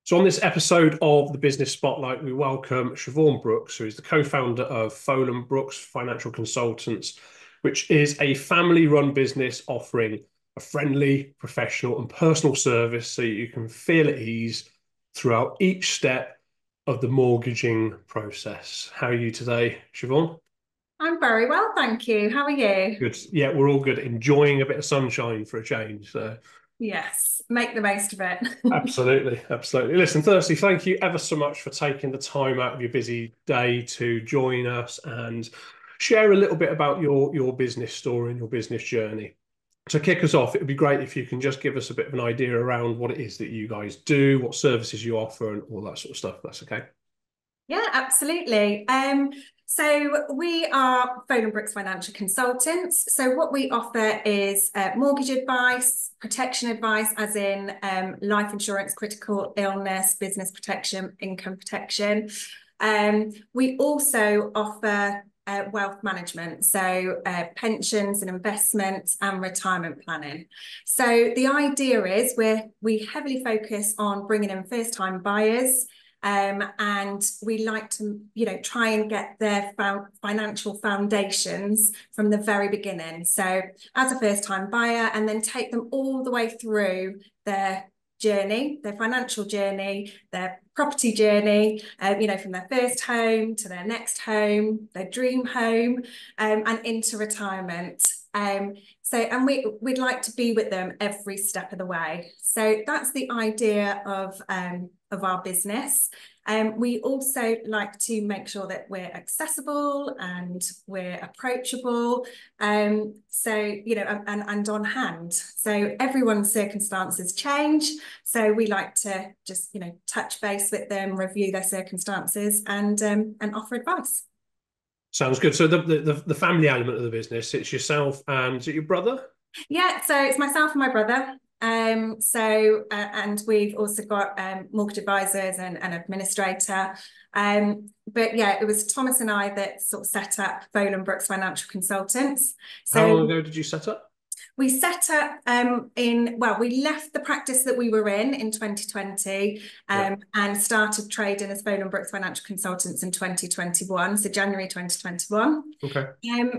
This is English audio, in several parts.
So on this episode of the Business Spotlight, we welcome Siobhan Brookes, who is the co-founder of Folan Brookes Financial Consultants, which is a family-run business offering a friendly, professional, and personal service so you can feel at ease throughout each step of the mortgaging process. How are you today, Siobhan? I'm very well, thank you. How are you? Good. Yeah, we're all good. Enjoying a bit of sunshine for a change. So Yes, make the most of it. absolutely, absolutely. Listen, firstly, thank you ever so much for taking the time out of your busy day to join us and share a little bit about your business story and your business journey. To kick us off, it would be great if you can just give us a bit of an idea around what it is that you guys do, what services you offer, and all that sort of stuff. That's okay. Yeah, absolutely. So we are Folan Brookes Financial Consultants. So what we offer is mortgage advice, protection advice, as in life insurance, critical illness, business protection, income protection. We also offer wealth management, so pensions and investments and retirement planning. So the idea is we heavily focus on bringing in first-time buyers. And we like to, try and get their financial foundations from the very beginning. So as a first-time buyer, and then take them all the way through their journey, their financial journey, their property journey, from their first home to their next home, their dream home, and into retirement. And we'd like to be with them every step of the way. So that's the idea of our business. We also like to make sure that we're accessible and we're approachable. And on hand. So everyone's circumstances change. So we like to just, touch base with them, review their circumstances and offer advice. Sounds good. So the family element of the business, it's yourself and is it your brother? Yeah, so it's myself and my brother. And we've also got mortgage advisors and an administrator. But yeah, it was Thomas and I that sort of set up Folan Brookes Financial Consultants. How So long ago did you set up? we set up we left the practice that we were in 2020 Yeah. and started trading as Folan Brookes Financial Consultants in 2021, so January 2021. Okay.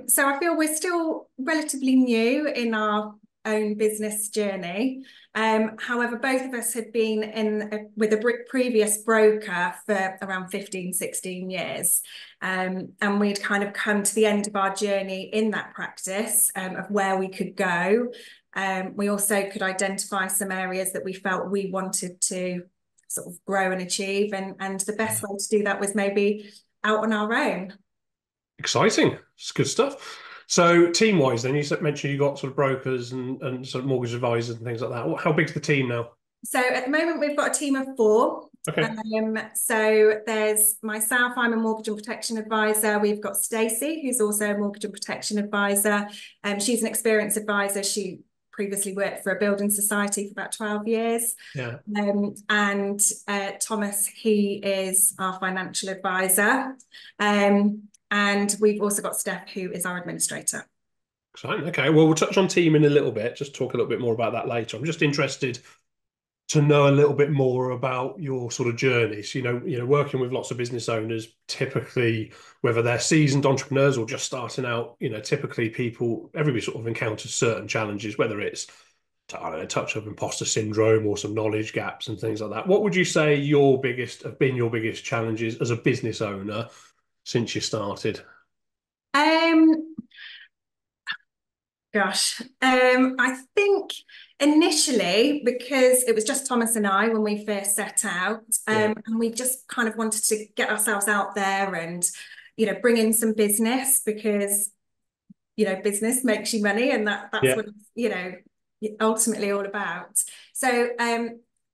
So I feel we're still relatively new in our own business journey. However, both of us had been with a previous broker for around 15, 16 years. And we'd kind of come to the end of our journey in that practice of where we could go. We also could identify some areas that we felt we wanted to sort of grow and achieve. And the best way to do that was maybe out on our own. Exciting. It's good stuff. So team-wise, then mentioned you got sort of brokers and sort of mortgage advisors and things like that. How big's the team now? So at the moment, we've got a team of four. Okay. So there's myself, I'm a mortgage and protection advisor. We've got Stacey, who's also a mortgage and protection advisor. She's an experienced advisor. She previously worked for a building society for about 12 years. Yeah. And Thomas, he is our financial advisor. And we've also got Steph, who is our administrator. Exciting. Okay. Well, we'll touch on team in a little bit. Just talk a little bit more about that later. I'm just interested to know a little bit more about your sort of journeys. Working with lots of business owners, typically, whether they're seasoned entrepreneurs or just starting out, typically everybody sort of encounters certain challenges, whether it's, I don't know, a touch of imposter syndrome or some knowledge gaps and things like that. What would you say have been your biggest challenges as a business owner since you started? Um, I think initially, because it was just Thomas and I when we first set out, Yeah. and we just kind of wanted to get ourselves out there and, bring in some business because, business makes you money and that's Yeah. what, ultimately all about. So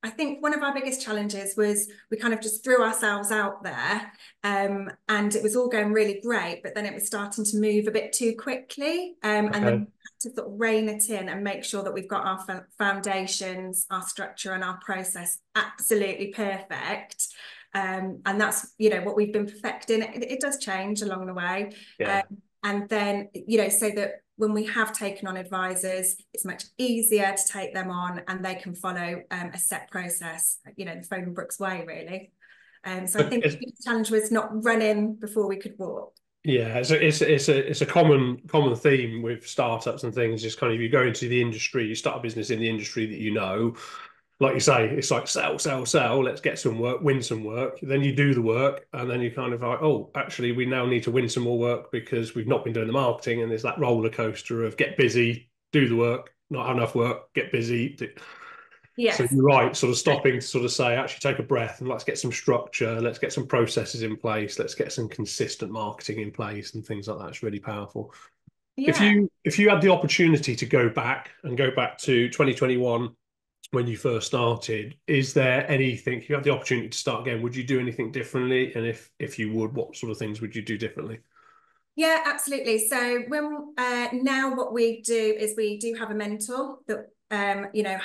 I think one of our biggest challenges was we kind of just threw ourselves out there, and it was all going really great, but then it was starting to move a bit too quickly. And then Okay. we had to sort of rein it in and make sure that we've got our foundations, our structure and our process absolutely perfect. And that's, what we've been perfecting. It does change along the way. Yeah. And then, so that when we have taken on advisors, it's much easier to take them on, and they can follow a set process, the Folan Brookes way, really. So I think the challenge was not running before we could walk. Yeah, it's a common theme with startups and things. Just kind of, you go into the industry, you start a business in the industry that you know, like you say, it's like sell, sell, sell. Let's get some work, win some work. Then you do the work, and then you kind of like, oh, actually, we now need to win some more work because we've not been doing the marketing. And there's that roller coaster of get busy, do the work, not have enough work, get busy. So Yes. you're right, sort of stopping to sort of say, actually take a breath and let's get some structure, let's get some processes in place, let's get some consistent marketing in place and things like that. It's really powerful. If Yeah. you had the opportunity to go back to 2021 when you first started, is there anything, if you had the opportunity to start again, would you do anything differently? And if you would, what sort of things would you do differently? Yeah, absolutely. So when now what we do is we do have a mentor that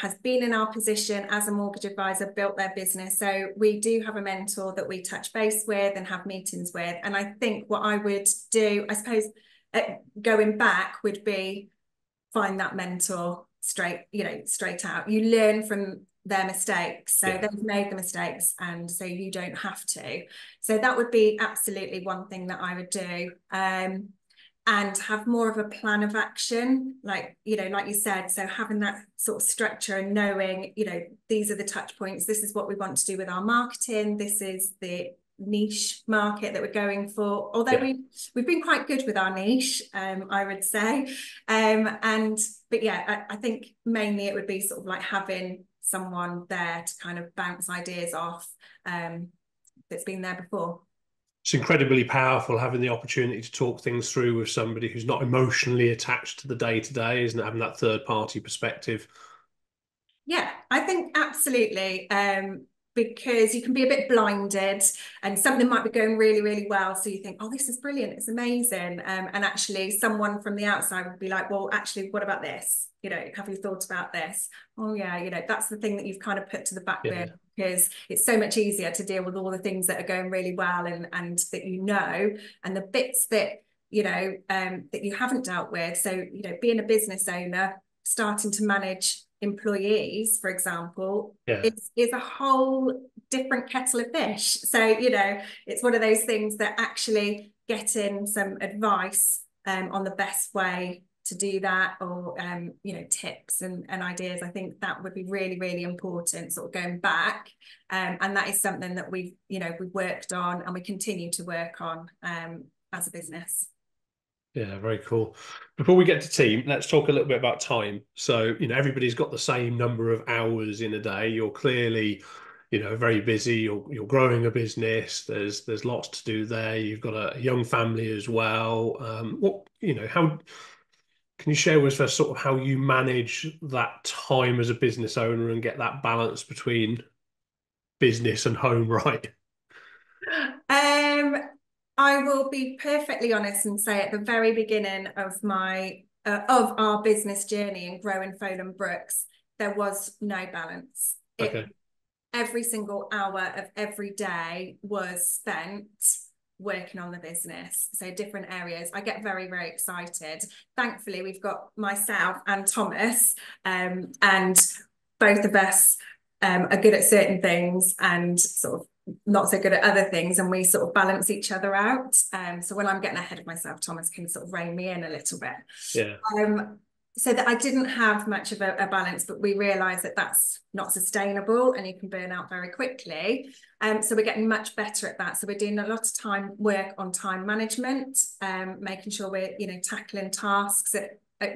has been in our position as a mortgage advisor, built their business. So we do have a mentor that we touch base with and have meetings with. And I think what I would do, I suppose, going back would be find that mentor straight out. You learn from their mistakes. So Yeah. they've made the mistakes, and so you don't have to. So that would be absolutely one thing that I would do. And have more of a plan of action, like you said, so having that sort of structure and knowing, these are the touch points, this is what we want to do with our marketing, this is the niche market that we're going for, although Yeah. we've been quite good with our niche, I would say, but yeah, I think mainly it would be sort of like having someone there to kind of bounce ideas off, that's been there before. It's incredibly powerful having the opportunity to talk things through with somebody who's not emotionally attached to the day to day, isn't it? Having that third party perspective. Yeah, I think absolutely. Because you can be a bit blinded and something might be going really, really well. So you think, oh, this is brilliant, it's amazing. And actually someone from the outside would be like, well, actually, what about this? Have you thought about this? Oh yeah, that's the thing that you've kind of put to the back Yeah. burner, because it's so much easier to deal with all the things that are going really well and that and the bits that that you haven't dealt with. So, being a business owner, starting to manage employees, for example, Yeah. is a whole different kettle of fish. So, it's one of those things that actually getting some advice on the best way to do that, or tips and ideas. I think that would be really, really important, sort of going back. And that is something that we've worked on and we continue to work on as a business. Yeah, very cool. Before we get to team, let's talk a little bit about time. So, everybody's got the same number of hours in a day. You're clearly, very busy. You're growing a business. There's lots to do there. You've got a young family as well. How can you share with us sort of how you manage that time as a business owner and get that balance between business and home right? Um, I will be perfectly honest and say at the very beginning of our business journey and growing Folan Brookes, there was no balance. Okay. Every single hour of every day was spent working on the business. So different areas. I get very, very excited. Thankfully, we've got myself and Thomas, and both of us are good at certain things and sort of not so good at other things, and we sort of balance each other out. So when I'm getting ahead of myself, Thomas can sort of rein me in a little bit. Yeah. So that I didn't have much of a balance, but we realised that that's not sustainable and you can burn out very quickly. So we're getting much better at that. So we're doing a lot of work on time management, making sure we're tackling tasks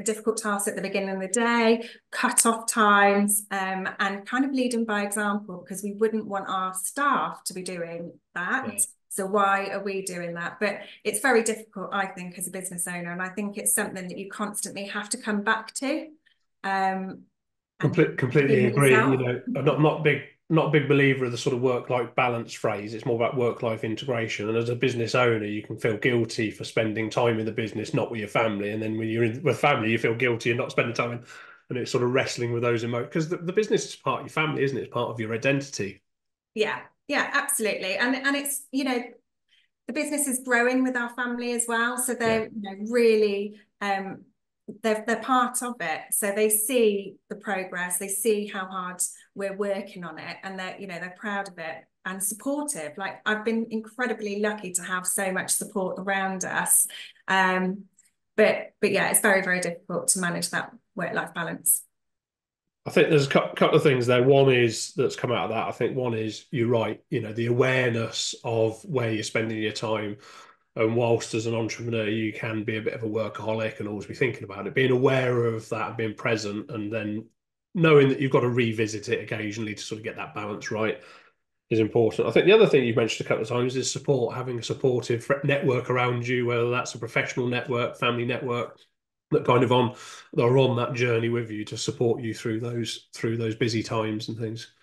difficult tasks at the beginning of the day, cut off times, and kind of leading by example, because we wouldn't want our staff to be doing that. Yeah. So why are we doing that? But it's very difficult, I think, as a business owner. And I think it's something that you constantly have to come back to. And Completely being agree. yourself. I'm not a big believer of the sort of work-life balance phrase. It's more about work-life integration. And as a business owner, you can feel guilty for spending time in the business, not with your family. And then when you're with family, you feel guilty and not spending time in, and it's sort of wrestling with those emotions, because the business is part of your family, isn't it? It's part of your identity. Yeah, absolutely. And it's, the business is growing with our family as well. So Yeah. they're really they're part of it, so they see the progress, they see how hard we're working on it, and they're proud of it and supportive. Like, I've been incredibly lucky to have so much support around us, but yeah, it's very, very difficult to manage that work-life balance. I think there's a couple of things there. One is that's come out of that. I think one is you're right. The awareness of where you're spending your time, and whilst as an entrepreneur you can be a bit of a workaholic and always be thinking about it, being aware of that and being present, and then knowing that you've got to revisit it occasionally to sort of get that balance right is important. I think the other thing you've mentioned a couple of times is support, having a supportive network around you, whether that's a professional network, family network, that kind of are on that journey with you to support you through those busy times and things.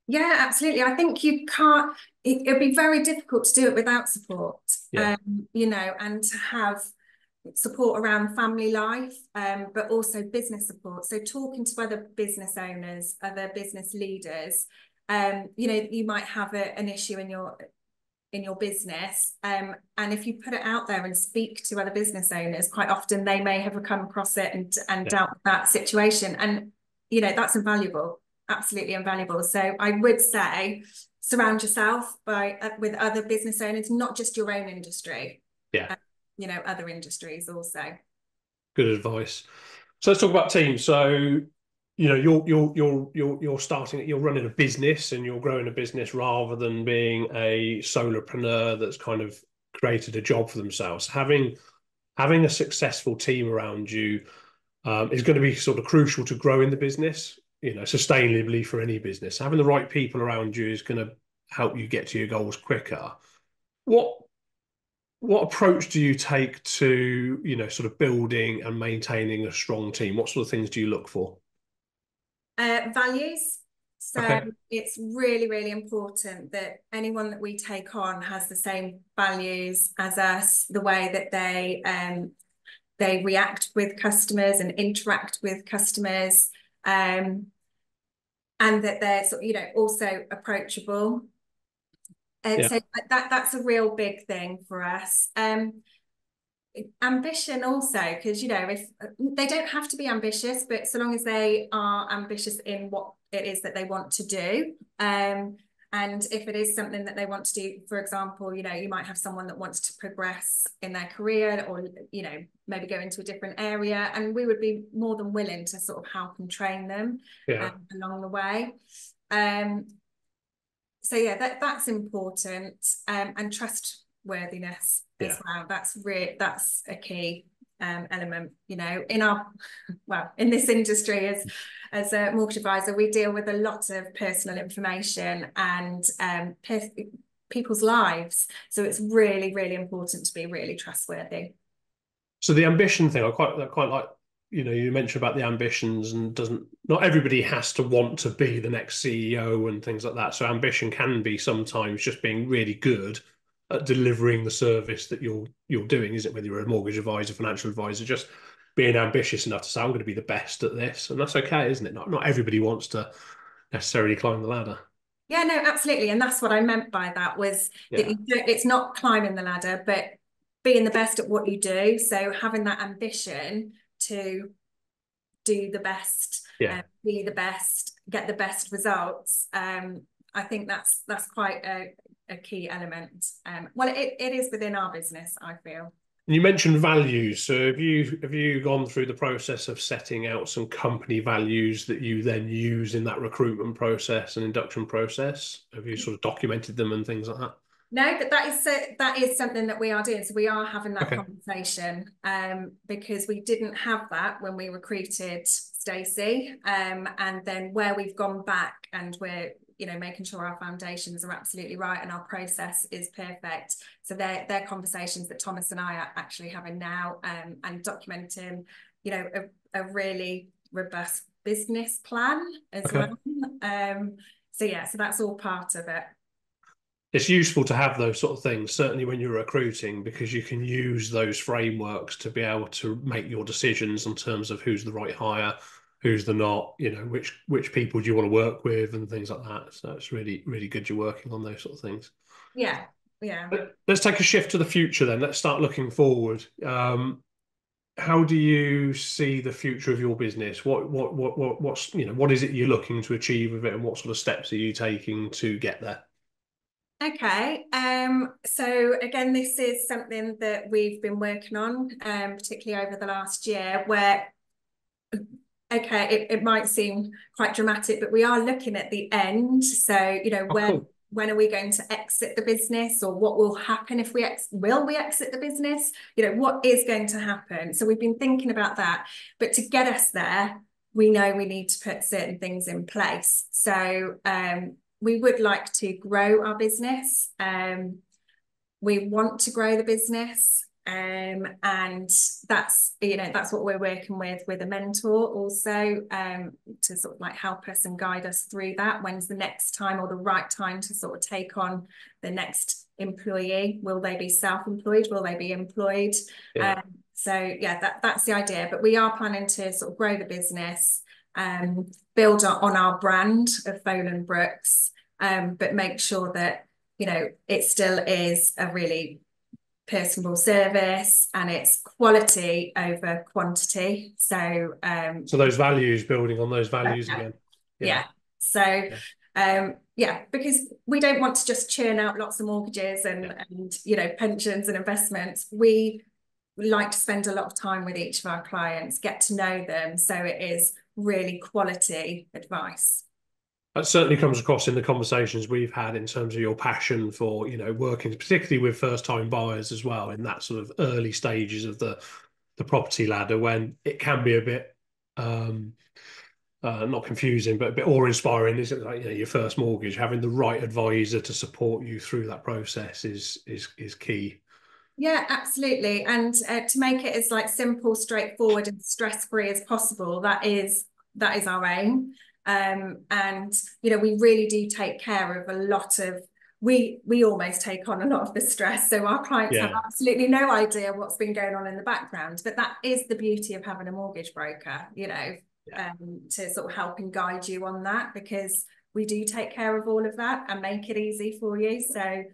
Yeah, absolutely. I think you can't, it'd be very difficult to do it without support, Yeah, and to have support around family life, but also business support. So talking to other business owners, other business leaders, you might have an issue in your business, and if you put it out there and speak to other business owners, quite often they may have come across it and yeah, dealt with that situation, and that's invaluable, absolutely invaluable. So I would say surround yourself with other business owners, not just your own industry, yeah. uh, other industries also. Good advice. So let's talk about teams. So you're starting, you're running a business and you're growing a business rather than being a solopreneur that's kind of created a job for themselves. Having a successful team around you is going to be sort of crucial to growing the business, sustainably for any business. Having the right people around you is going to help you get to your goals quicker. What what approach do you take to, sort of building and maintaining a strong team? What sort of things do you look for? Values. So Okay. it's really, really important that anyone that we take on has the same values as us, the way that they react with customers and interact with customers, and that they're also approachable. And Yeah. so that's a real big thing for us. Ambition also, because if they don't have to be ambitious, but so long as they are ambitious in what it is that they want to do, and if it is something that they want to do, for example, you might have someone that wants to progress in their career, or maybe go into a different area, and we would be more than willing to sort of help and train them Yeah. along the way. So yeah, that's important, and trustworthiness as Yeah. well. That's a key element. In this industry as a mortgage advisor, we deal with a lot of personal information and people's lives. So it's really, really important to be really trustworthy. So the ambition thing, I quite like, you mentioned about the ambitions, and doesn't not everybody has to want to be the next CEO and things like that. So ambition can be sometimes just being really good at delivering the service that you're doing, isn't it? Whether you're a mortgage advisor, financial advisor, just being ambitious enough to say, I'm going to be the best at this. And that's okay, isn't it? Not everybody wants to necessarily climb the ladder. Yeah, no, absolutely. And that's what I meant by that, was that Yeah. it's not climbing the ladder, but being the best at what you do. So having that ambition to do the best, Yeah. be the best, get the best results. I think that's quite a key element. Well, it is within our business, I feel. And you mentioned values. So have you gone through the process of setting out some company values that you then use in that recruitment process and induction process? Have you sort of documented them and things like that? No, but that is something that we are doing. So we are having that Okay. conversation, because we didn't have that when we recruited Stacey, and then where we've gone back and we're making sure our foundations are absolutely right and our process is perfect. So they're conversations that Thomas and I are actually having now, and documenting a really robust business plan as Okay. well. So yeah, so that's all part of it. It's useful to have those sort of things, certainly when you're recruiting, because you can use those frameworks to be able to make your decisions in terms of who's the right hire, who's the not, which people do you want to work with and things like that. So it's really, really good you're working on those sort of things. Yeah, yeah. Let's take a shift to the future then. Let's start looking forward. how do you see the future of your business? What's, what is it you're looking to achieve with it, and what sort of steps are you taking to get there? Okay, so again, this is something that we've been working on, particularly over the last year, where, okay, it might seem quite dramatic, but we are looking at the end. So, Oh, cool. when are we going to exit the business, or what will happen if will we exit the business? What is going to happen? So we've been thinking about that, but to get us there, we know we need to put certain things in place. So, we would like to grow our business. We want to grow the business. And that's what we're working with a mentor also, to sort of like help us and guide us through that. When's the next time or the right time to sort of take on the next employee? Will they be self-employed? Will they be employed? Yeah. So yeah, that's the idea. But we are planning to sort of grow the business, build on our brand of Folan Brookes, but make sure that it still is a really personable service, and it's quality over quantity. So So those values, building on those values yeah, again. Yeah. yeah. So Yeah. yeah, because we don't want to just churn out lots of mortgages Yeah. and pensions and investments. We like to spend a lot of time with each of our clients, get to know them, so it is really quality advice. That certainly comes across in the conversations we've had in terms of your passion for, working particularly with first-time buyers as well, in that sort of early stages of the property ladder, when it can be a bit not confusing, but a bit awe-inspiring. Is it like, your first mortgage, having the right advisor to support you through that process is key. Yeah, absolutely. And to make it as like simple, straightforward, and stress-free as possible, that is our aim. And we really do take care of a lot of we almost take on a lot of the stress. So our clients have Yeah. absolutely no idea what's been going on in the background. But that is the beauty of having a mortgage broker, Yeah. to sort of help and guide you on that, because we do take care of all of that and make it easy for you. So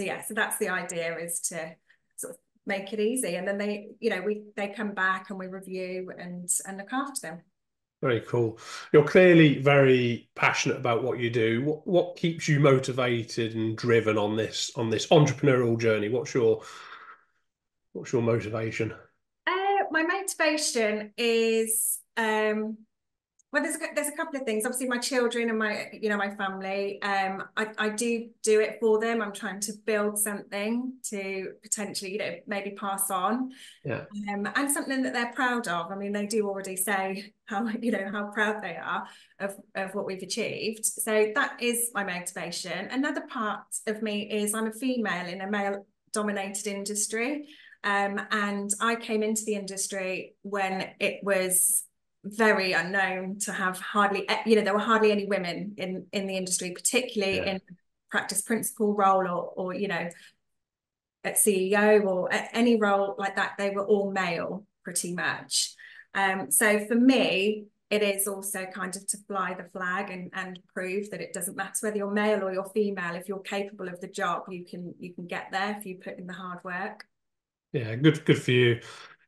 yeah, so that's the idea, is to sort of make it easy, and then they come back and we review and look after them. Very cool. You're clearly very passionate about what you do. What keeps you motivated and driven on this entrepreneurial journey? What's your motivation? My motivation is, well, there's a couple of things. Obviously, my children and my family. I do it for them. I'm trying to build something to potentially, maybe pass on, Yeah. and something that they're proud of. I mean, they do already say how proud they are of what we've achieved. So that is my motivation. Another part of me is I'm a female in a male-dominated industry, and I came into the industry when it was very unknown to have there were hardly any women in the industry, particularly Yeah. in practice principal role, or at CEO, or at any role like that. They were all male pretty much. So for me, it is also kind of to fly the flag and prove that it doesn't matter whether you're male or you're female. If you're capable of the job, you can get there if you put in the hard work. Yeah, good for you.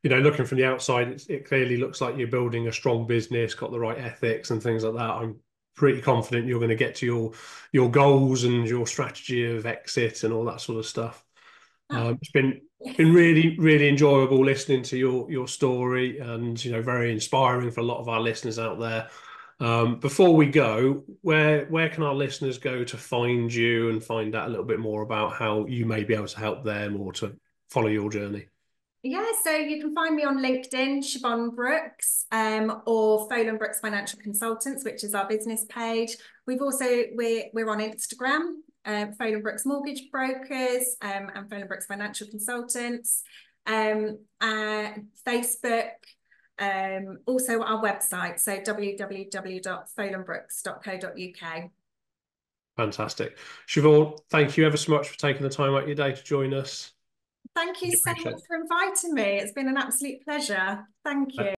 Looking from the outside, it clearly looks like you're building a strong business, got the right ethics and things like that. I'm pretty confident you're going to get to your goals and your strategy of exit and all that sort of stuff. Oh. It's been really, really enjoyable listening to your story, and very inspiring for a lot of our listeners out there. Before we go, where can our listeners go to find you and find out a little bit more about how you may be able to help them or to follow your journey? Yeah, so you can find me on LinkedIn, Siobhan Brookes, or Folan Brookes Financial Consultants, which is our business page. We're on Instagram, Folan Brookes Mortgage Brokers, and Folan Brookes Financial Consultants, Facebook, also our website, so www.folanbrooks.co.uk. Fantastic. Siobhan, thank you ever so much for taking the time out of your day to join us. Thank you Really so appreciate much for inviting me. It's been an absolute pleasure. Thank you. it.